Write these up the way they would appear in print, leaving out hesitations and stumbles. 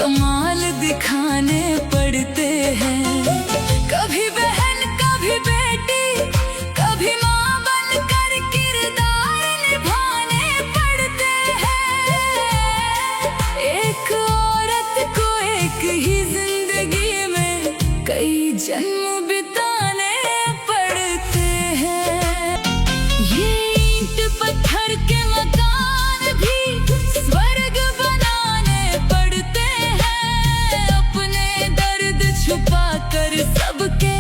कमाल दिखाने पड़ते हैं। कभी बहन कभी बेटी, कभी माँ बनकर किरदार निभाने पड़ते हैं। एक औरत को एक ही जिंदगी में कई जन्म बिताने पड़ते हैं। ये ईंट पत्थर के मकान भी स्वर्ग बनाने पड़ते हैं। अपने दर्द छुपा कर सबके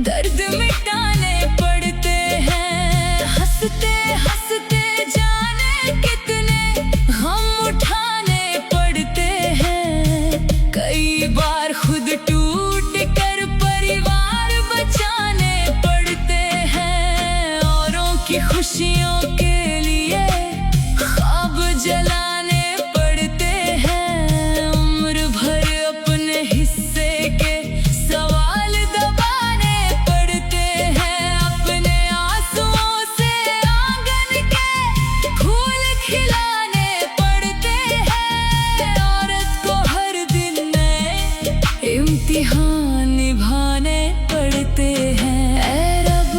दर्द मिटाने पड़ते हैं। हंसते हंसते जाने कितने गम उठाने पड़ते हैं। कई बार खुद टूट कर परिवार बचाने पड़ते हैं। औरों की खुशियों के लिए ख्वाब जलाने पड़ते हैं। उम्र भर अपने हिस्से के सवाल दबाने पड़ते हैं। अपने आंसुओं से आंगन के फूल खिलाने पड़ते हैं। औरत को हर दिन नए इम्तिहान निभाने पड़ते हैं। ऐ रब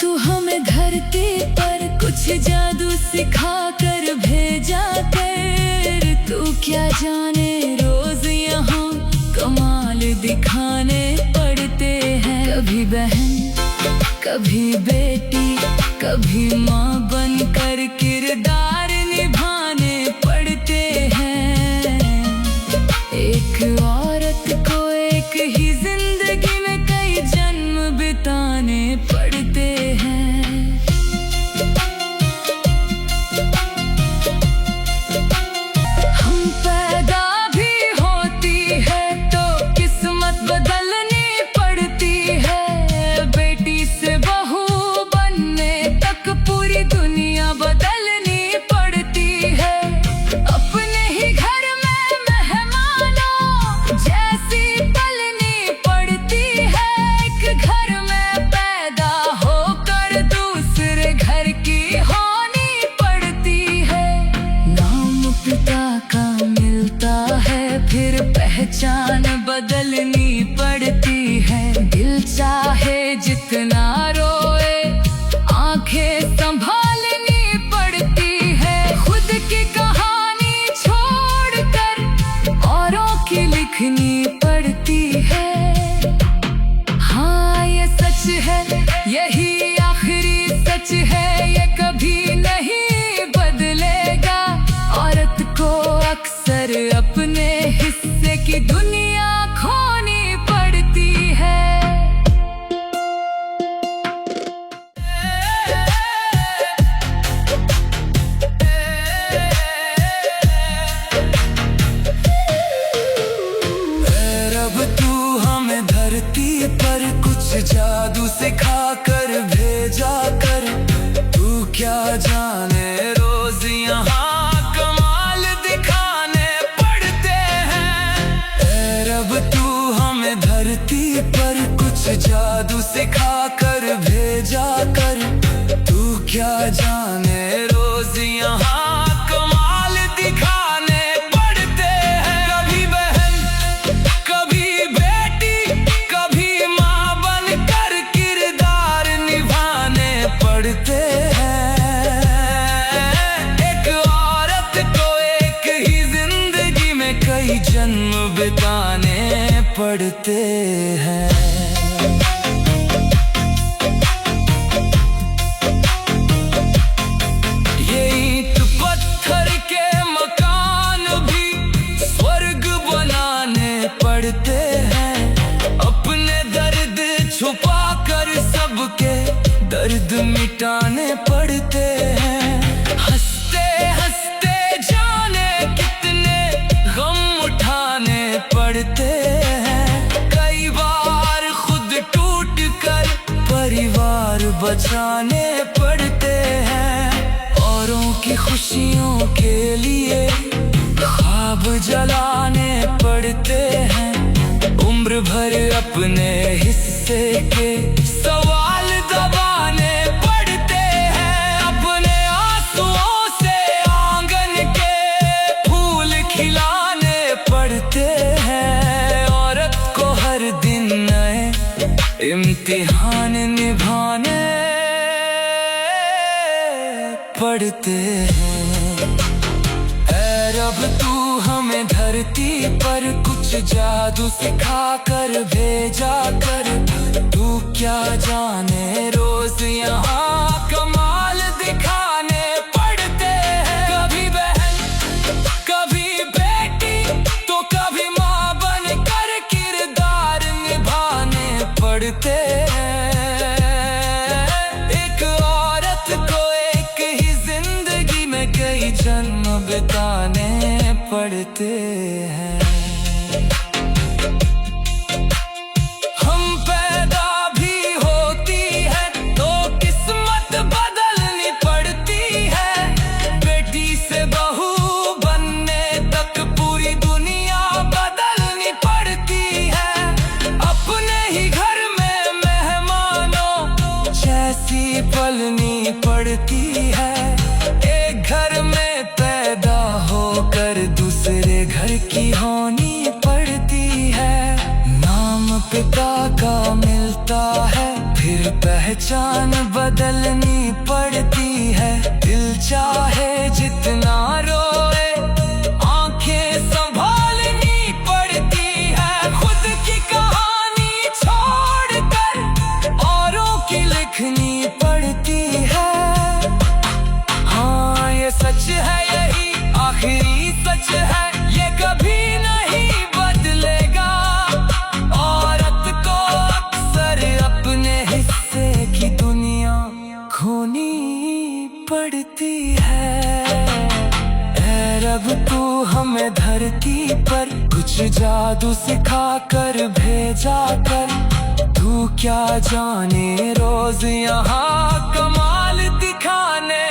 तू हमें धरती पर कुछ जादू सिखा कर भेजा कर। तू क्या जाने रोज यहाँ कमाल दिखाने पड़ते हैं। कभी बहन कभी बेटी, कभी माँ बनकर किरदार निभाने पड़ते हैं। एक औरत को एक ही जिंदगी में कई जन्म बिताने पड़ते हैं। हम पैदा भी होती है तो किस्मत बदलनी पड़ती है। बेटी से बहू बनने तक पूरी दुनिया बदलनी पड़ती है। अपने ही घर में मेहमानों जैसी पलनी पड़ती है। एक घर में पैदा होकर दूसरे घर की होनी पड़ती है। नाम पिता का मिलता है फिर पहचान बदलनी पड़ती है। दिल चाहे जितना रोए आंखें संभालनी पड़ती है। खुद की कहानी छोड़कर औरों की लिखनी पड़ती है। हाँ ये सच है, यही आखिरी सच है, ये कभी नहीं बदलेगा। औरत को अक्सर अपने हिस्से की दुनिया खोनी पड़ती है। ऐ रब तू हमें धरती पर कुछ जादू सिखा कर भेजा कर। तू क्या जाने रोज यहाँ कमाल दिखाने पड़ते हैं। ऐ रब तू हमें धरती पर कुछ जादू सिखा कर भेजा कर। तू क्या जाने रोज यहाँ कमाल दिखाने पड़ते हैं। कभी बहन कभी बेटी, कभी माँ बनकर किरदार निभाने पड़ते हैं। एक औरत को एक ही जिंदगी में कई जन्म बिताने पड़ते हैं। ये ईंट पत्थर के मकान भी स्वर्ग बनाने पड़ते हैं। अपने दर्द छुपा कर सबके दर्द मिटाने पड़ते हैं। हंसते हंसते जाने कितने गम उठाने पड़ते हैं। कई बार खुद टूट कर परिवार बचाने पड़ते हैं। औरों की खुशियों के लिए ख्वाब जलाने पड़ते हैं। उम्र भर अपने हिस्से के सवाल दबाने पड़ते हैं। अपने आंसुओं से आंगन के फूल खिलाने पड़ते इम्तिहान निभाने पड़ते हैं। ऐ रब तू हमें धरती पर कुछ जादू सिखा कर भेजा कर, तू क्या जाने रोज यहाँ कमाल दिखाने पड़ते हैं। कभी बहन कभी बेटी तो कभी माँ बन कर किरदार निभाने पड़ते हैं। एक औरत को एक ही जिंदगी में कई जन्म बिताने पड़ते हैं। हम पैदा भी होती है तो किस्मत बदलनी पड़ती है। बेटी से बहू बनने तक पूरी दुनिया बदलनी पड़ती है। अपने ही घर में मेहमानों जैसी पलनी पड़ती है। एक घर में पैदा होकर दूसरे घर की होनी पड़ती है। नाम पिता का मिलता है फिर पहचान बदलनी पड़ती है। दिल चाहे जितना रोए आंखें संभालनी पड़ती है। खुद की कहानी छोड़कर औरों की लिखनी पड़ती है। हाँ ये सच है, यही आखिरी सच है, ये कभी नहीं बदलेगा। औरत को अक्सर अपने हिस्से की दुनिया खोनी पड़ती है। ऐ रब तू हमें धरती पर कुछ जादू सिखा कर भेजा कर, तू क्या जाने रोज यहाँ कमाल दिखाने